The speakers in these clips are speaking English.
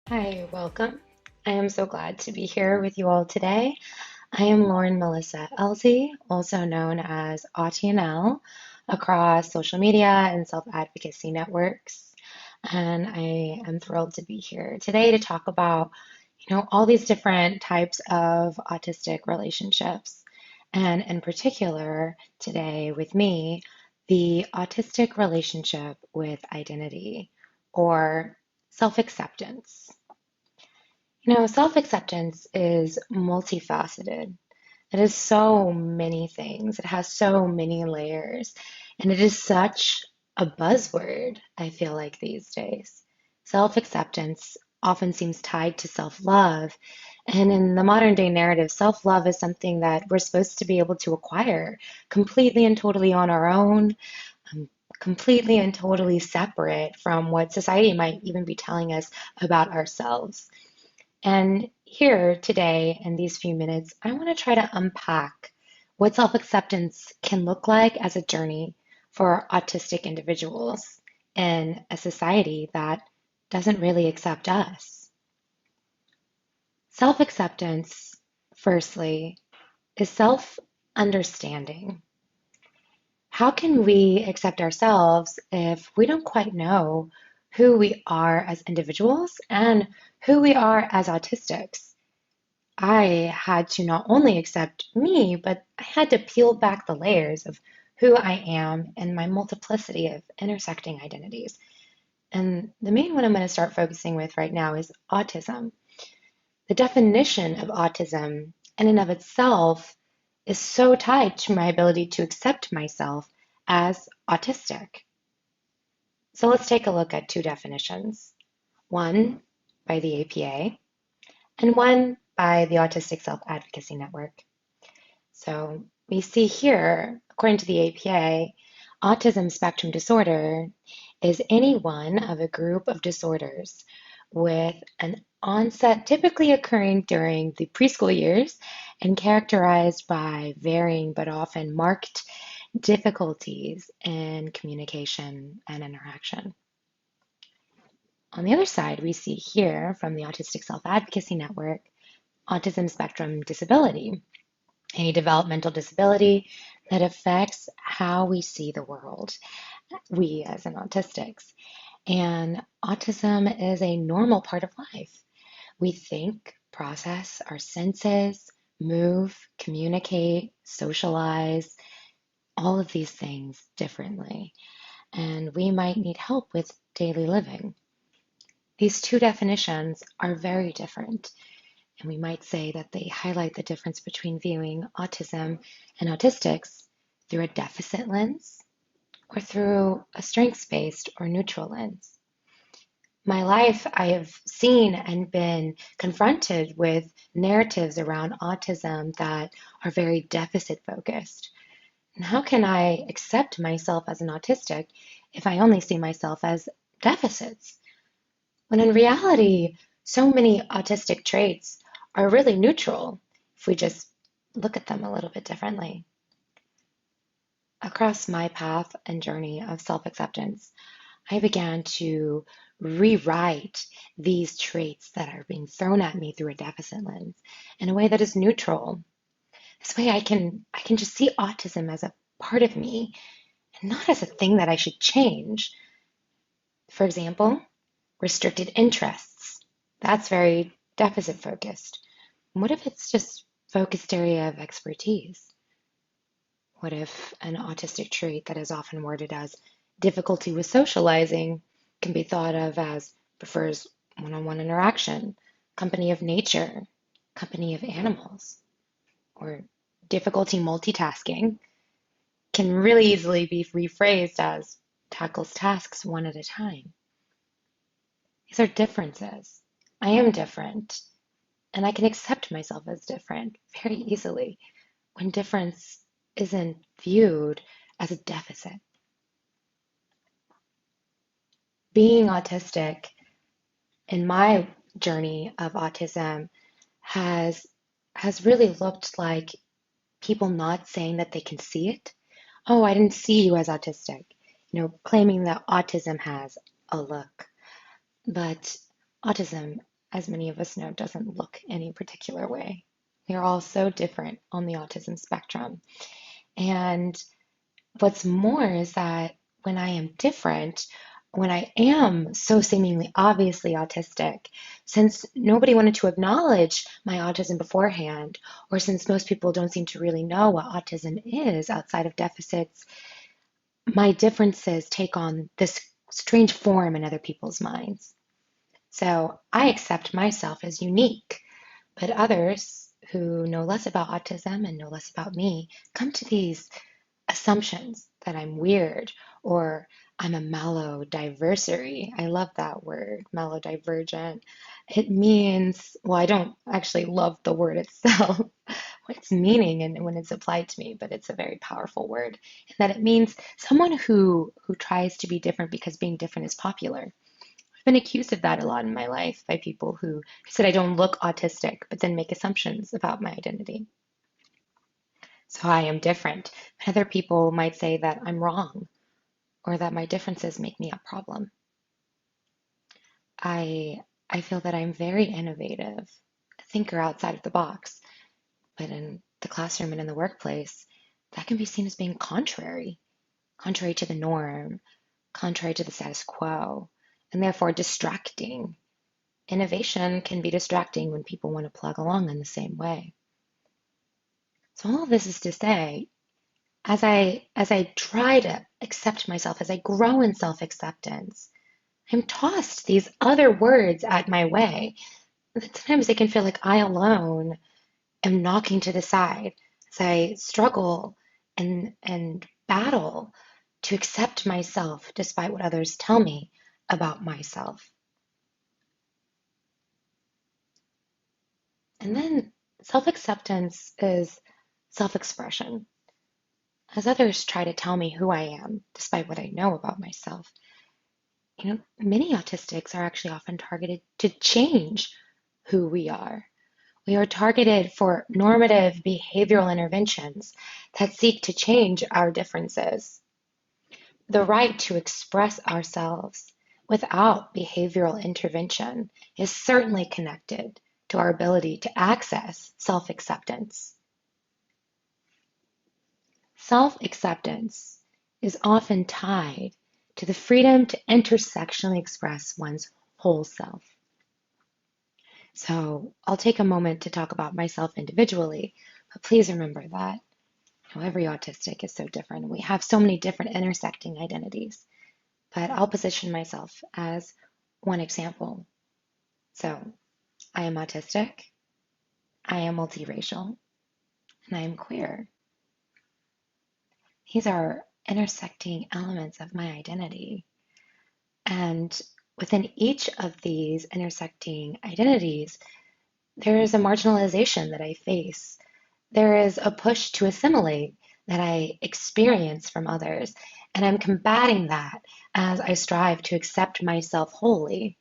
Hi, welcome. I am so glad to be here with you all today. I am Lauren Melissa Ellzey, also known as Autienelle, across social media and self-advocacy networks. And I am thrilled to be here today to talk about, all these different types of autistic relationships. And in particular, today with me, the autistic relationship with identity or self-acceptance. Self-acceptance is multifaceted. It is so many things. It has so many layers. And it is such a buzzword, I feel like these days. Self-acceptance often seems tied to self-love. And in the modern day narrative, self-love is something that we're supposed to be able to acquire completely and totally on our own, um, completely and totally separate from what society might even be telling us about ourselves. And here today, in these few minutes, I want to try to unpack what self acceptance can look like as a journey for autistic individuals in a society that doesn't really accept us. Self acceptance, firstly, is self understanding. How can we accept ourselves if we don't quite know who we are as individuals and who we are as autistics? I had to not only accept me, but I had to peel back the layers of who I am and my multiplicity of intersecting identities. And the main one I'm going to start focusing with right now is autism. The definition of autism, in and of itself, is so tied to my ability to accept myself as autistic. So let's take a look at two definitions, one by the APA and one by the Autistic Self-Advocacy Network. So we see here, according to the APA, autism spectrum disorder is any one of a group of disorders with an onset typically occurring during the preschool years and characterized by varying but often marked difficulties in communication and interaction. On the other side, we see here from the Autistic Self-Advocacy Network, autism spectrum disability, a developmental disability that affects how we see the world, we as an autistics. And autism is a normal part of life. We think, process our senses, move, communicate, socialize, all of these things differently. And we might need help with daily living. These two definitions are very different. And we might say that they highlight the difference between viewing autism and autistics through a deficit lens or through a strengths-based or neutral lens. My life, I have seen and been confronted with narratives around autism that are very deficit focused. And how can I accept myself as an autistic if I only see myself as deficits? When in reality, so many autistic traits are really neutral if we just look at them a little bit differently. Across my path and journey of self acceptance, I began to rewrite these traits that are being thrown at me through a deficit lens in a way that is neutral. This way I can just see autism as a part of me and not as a thing that I should change. For example, restricted interests. That's very deficit focused. What if it's just focused area of expertise? What if an autistic trait that is often worded as difficulty with socializing can be thought of as prefers one-on-one interaction, company of nature, company of animals, or difficulty multitasking can really easily be rephrased as tackles tasks one at a time. These are differences. I am different, and I can accept myself as different very easily when difference isn't viewed as a deficit. Being autistic in my journey of autism has has really looked like people not saying that they can see it. Oh, I didn't see you as autistic. Claiming that autism has a look. But autism as many of us know, doesn't look any particular way. We are all so different on the autism spectrum. And what's more is that when I am different, when I am so seemingly obviously autistic, since nobody wanted to acknowledge my autism beforehand, or since most people don't seem to really know what autism is outside of deficits, my differences take on this strange form in other people's minds. So I accept myself as unique, but others who know less about autism and know less about me come to these assumptions that I'm weird or I'm a malodiversary. I love that word, malodivergent. It means, well, I don't actually love the word itself, what its meaning and when it's applied to me, but it's a very powerful word. And that it means someone who tries to be different because being different is popular. I've been accused of that a lot in my life by people who said I don't look autistic, but then make assumptions about my identity. So I am different. Other people might say that I'm wrong or that my differences make me a problem. I I feel that I'm very innovative, a thinker outside of the box, but in the classroom and in the workplace, that can be seen as being contrary to the norm, contrary to the status quo, and therefore distracting. Innovation can be distracting when people want to plug along in the same way. So all of this is to say, as I try to accept myself, as I grow in self-acceptance, I'm tossed these other words at my way. Sometimes it can feel like I alone am knocking to the side as I struggle and battle to accept myself despite what others tell me about myself. And then self-acceptance is self-expression. As others try to tell me who I am, despite what I know about myself, many autistics are actually often targeted to change who we are. We are targeted for normative behavioral interventions that seek to change our differences. The right to express ourselves without behavioral intervention is certainly connected to our ability to access self-acceptance. Self-acceptance is often tied to the freedom to intersectionally express one's whole self. So I'll take a moment to talk about myself individually, but please remember that every autistic is so different. We have so many different intersecting identities, but I'll position myself as one example. So I am autistic, I am multiracial, and I am queer. These are intersecting elements of my identity. And within each of these intersecting identities, there is a marginalization that I face. There is a push to assimilate that I experience from others. And I'm combating that as I strive to accept myself wholly.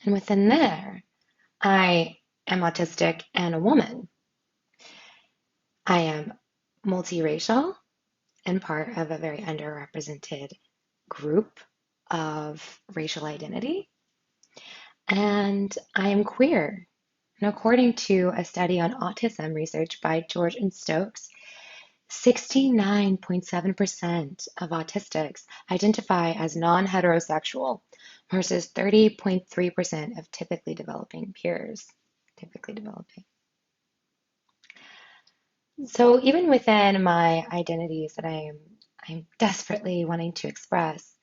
And within there, I am autistic and a woman. I am multiracial and part of a very underrepresented group of racial identity. And I am queer. And according to a study on autism research by George and Stokes, 69.7% of autistics identify as non-heterosexual versus 30.3% of typically developing peers. Typically developing. So even within my identities that I'm desperately wanting to express,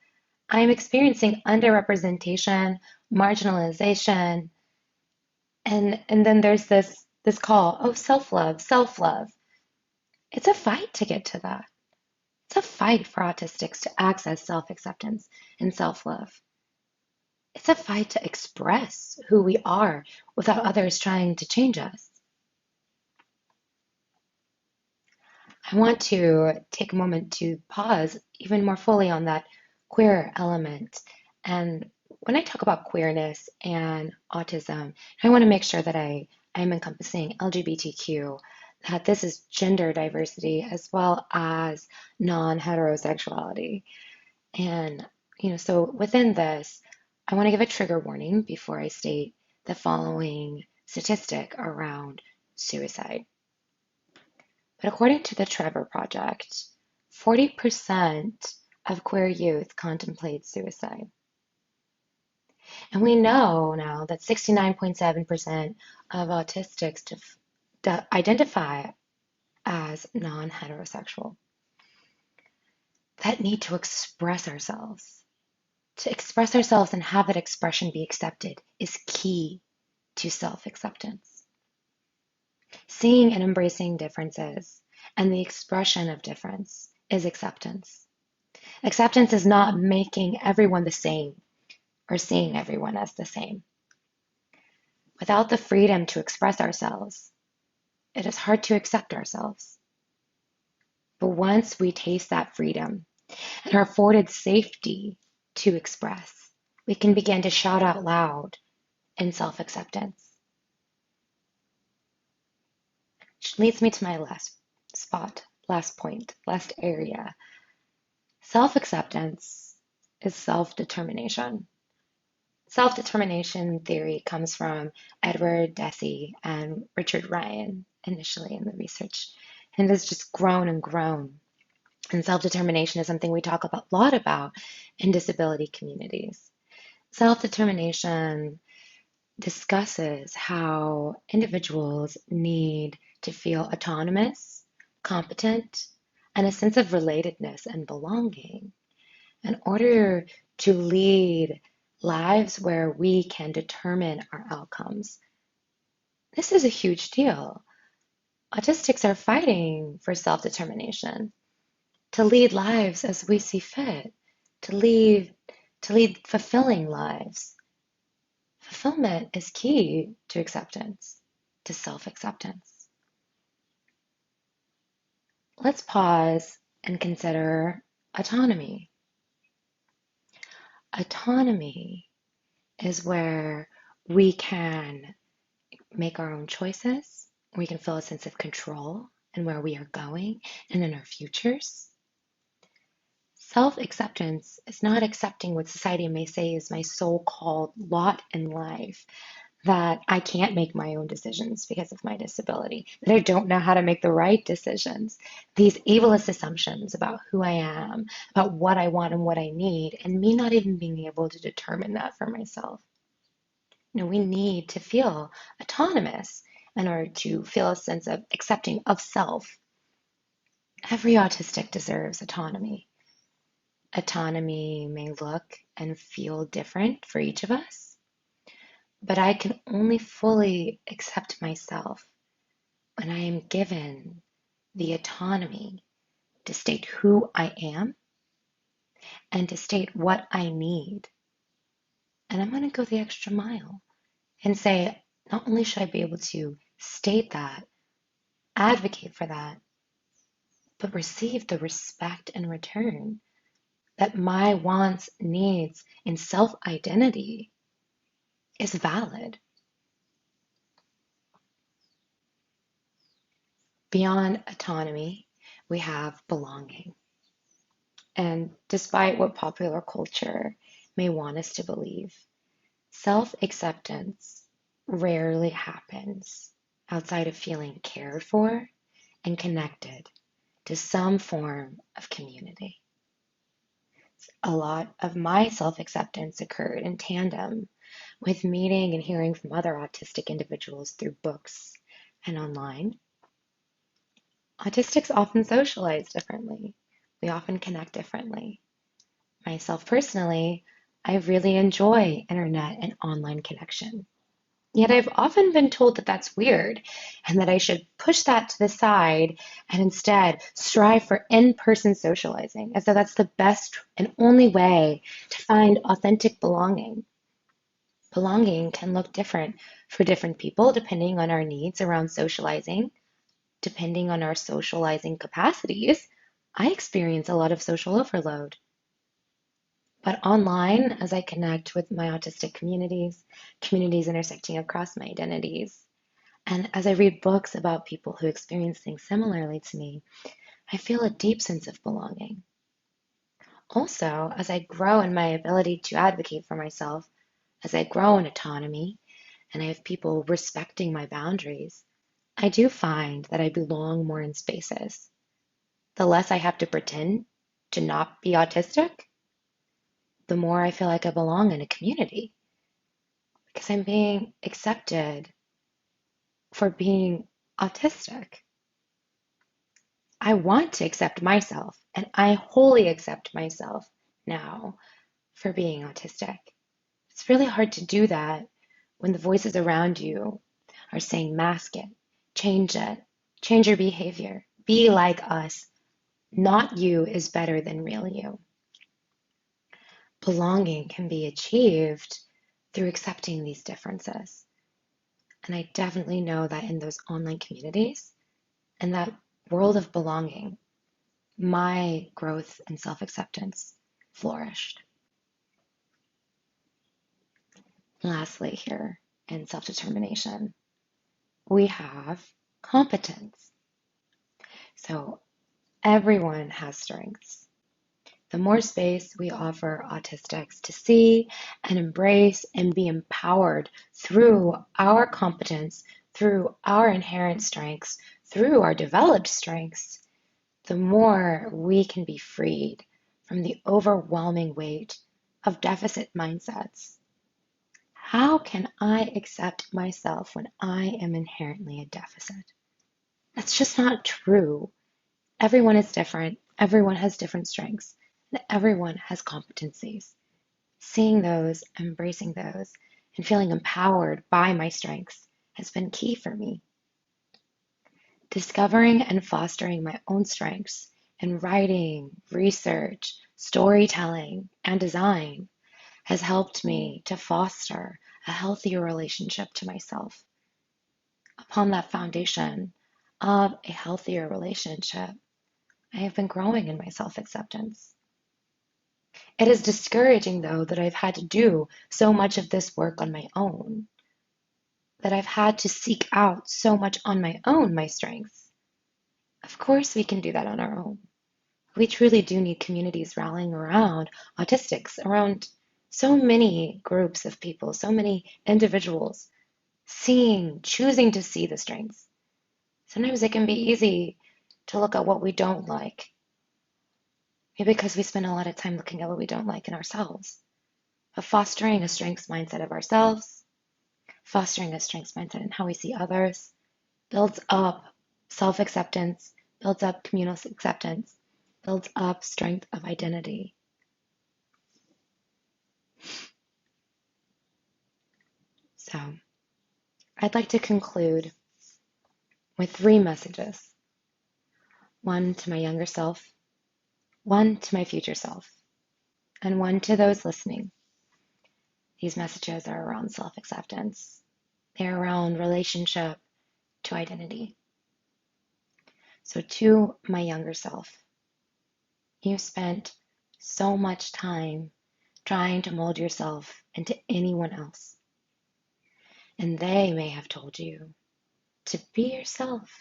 I'm experiencing underrepresentation, marginalization, and then there's this call, oh, self-love, self-love. It's a fight to get to that. It's a fight for autistics to access self-acceptance and self-love. It's a fight to express who we are without others trying to change us. I want to take a moment to pause even more fully on that queer element. And when I talk about queerness and autism, I want to make sure that I'm encompassing LGBTQ, that this is gender diversity as well as non-heterosexuality. And, so within this, I want to give a trigger warning before I state the following statistic around suicide. But according to the Trevor Project, 40% of queer youth contemplate suicide. And we know now that 69.7% of autistics identify as non-heterosexual. That need to express ourselves. To express ourselves and have that expression be accepted is key to self-acceptance. Seeing and embracing differences and the expression of difference is acceptance. Acceptance is not making everyone the same or seeing everyone as the same. Without the freedom to express ourselves, it is hard to accept ourselves. But once we taste that freedom and are afforded safety to express, we can begin to shout out loud in self-acceptance. Which leads me to my last point, last area. Self-acceptance is self-determination. Self-determination theory comes from Edward Deci and Richard Ryan initially in the research, and it has just grown and grown. And self-determination is something we talk a lot about in disability communities. Self-determination discusses how individuals need to feel autonomous, competent, and a sense of relatedness and belonging in order to lead lives where we can determine our outcomes. This is a huge deal. Autistics are fighting for self-determination, to lead lives as we see fit, to lead fulfilling lives. Fulfillment is key to acceptance, to self-acceptance. Let's pause and consider autonomy. Autonomy is where we can make our own choices, we can feel a sense of control in where we are going and in our futures. Self-acceptance is not accepting what society may say is my so-called lot in life, that I can't make my own decisions because of my disability, that I don't know how to make the right decisions. These ableist assumptions about who I am, about what I want and what I need, and me not even being able to determine that for myself. No, we need to feel autonomous in order to feel a sense of accepting of self. Every autistic deserves autonomy. Autonomy may look and feel different for each of us, but I can only fully accept myself when I am given the autonomy to state who I am and to state what I need. And I'm going to go the extra mile and say, not only should I be able to state that, advocate for that, but receive the respect in return that my wants, needs, and self-identity is valid. Beyond autonomy, we have belonging. And despite what popular culture may want us to believe, self-acceptance rarely happens outside of feeling cared for and connected to some form of community. A lot of my self-acceptance occurred in tandem with meeting and hearing from other autistic individuals through books and online. Autistics often socialize differently. We often connect differently. Myself personally, I really enjoy internet and online connection. Yet I've often been told that that's weird and that I should push that to the side and instead strive for in-person socializing, as though that's the best and only way to find authentic belonging. Belonging can look different for different people depending on our needs around socializing, depending on our socializing capacities. I experience a lot of social overload. But online, as I connect with my autistic communities intersecting across my identities, and as I read books about people who experience things similarly to me, I feel a deep sense of belonging. Also, as I grow in my ability to advocate for myself, as I grow in autonomy and I have people respecting my boundaries, I do find that I belong more in spaces. The less I have to pretend to not be autistic, the more I feel like I belong in a community because I'm being accepted for being autistic. I want to accept myself, and I wholly accept myself now for being autistic. It's really hard to do that when the voices around you are saying, mask it, change your behavior, be like us. Not you is better than real you. Belonging can be achieved through accepting these differences. And I definitely know that in those online communities and that world of belonging, my growth and self-acceptance flourished. Lastly, here in self-determination, we have competence. So everyone has strengths. The more space we offer autistics to see and embrace and be empowered through our competence, through our inherent strengths, through our developed strengths, the more we can be freed from the overwhelming weight of deficit mindsets. How can I accept myself when I am inherently a deficit? That's just not true. Everyone is different. Everyone has different strengths. And everyone has competencies. Seeing those, embracing those, and feeling empowered by my strengths has been key for me. Discovering and fostering my own strengths in writing, research, storytelling, and design has helped me to foster a healthier relationship to myself. Upon that foundation of a healthier relationship, I have been growing in my self-acceptance. It is discouraging, though, that I've had to do so much of this work on my own, that I've had to seek out so much on my own, my strengths. Of course, we can do that on our own. We truly do need communities rallying around autistics, around so many groups of people, so many individuals choosing to see the strengths. Sometimes it can be easy to look at what we don't like, maybe because we spend a lot of time looking at what we don't like in ourselves. But fostering a strengths mindset of ourselves, fostering a strengths mindset in how we see others, builds up self-acceptance, builds up communal acceptance, builds up strength of identity. So I'd like to conclude with 3 messages. 1 to my younger self, 1 to my future self, and 1 to those listening. These messages are around self-acceptance. They're around relationship to identity. So to my younger self, you spent so much time trying to mold yourself into anyone else. And they may have told you to be yourself,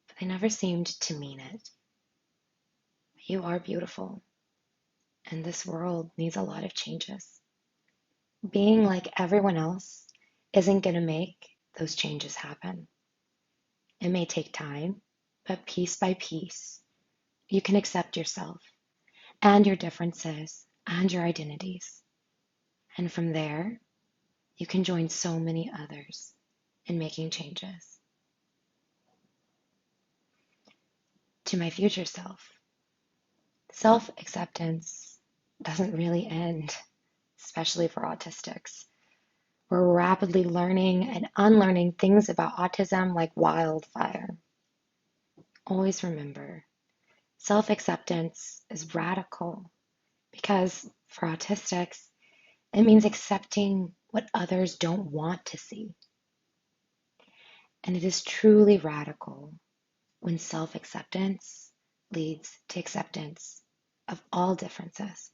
but they never seemed to mean it. You are beautiful, and this world needs a lot of changes. Being like everyone else isn't going to make those changes happen. It may take time, but piece by piece, you can accept yourself and your differences and your identities. And from there, you can join so many others in making changes. To my future self-acceptance doesn't really end, especially for autistics. We're rapidly learning and unlearning things about autism like wildfire. Always remember, self-acceptance is radical because for autistics, it means accepting what others don't want to see. And it is truly radical when self-acceptance leads to acceptance of all differences.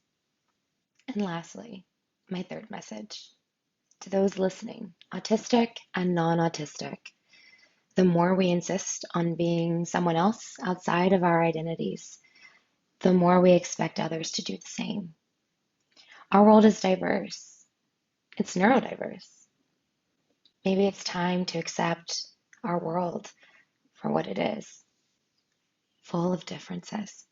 And lastly, my 3rd message to those listening, autistic and non-autistic. The more we insist on being someone else outside of our identities, the more we expect others to do the same. Our world is diverse. It's neurodiverse. Maybe it's time to accept our world for what it is, full of differences.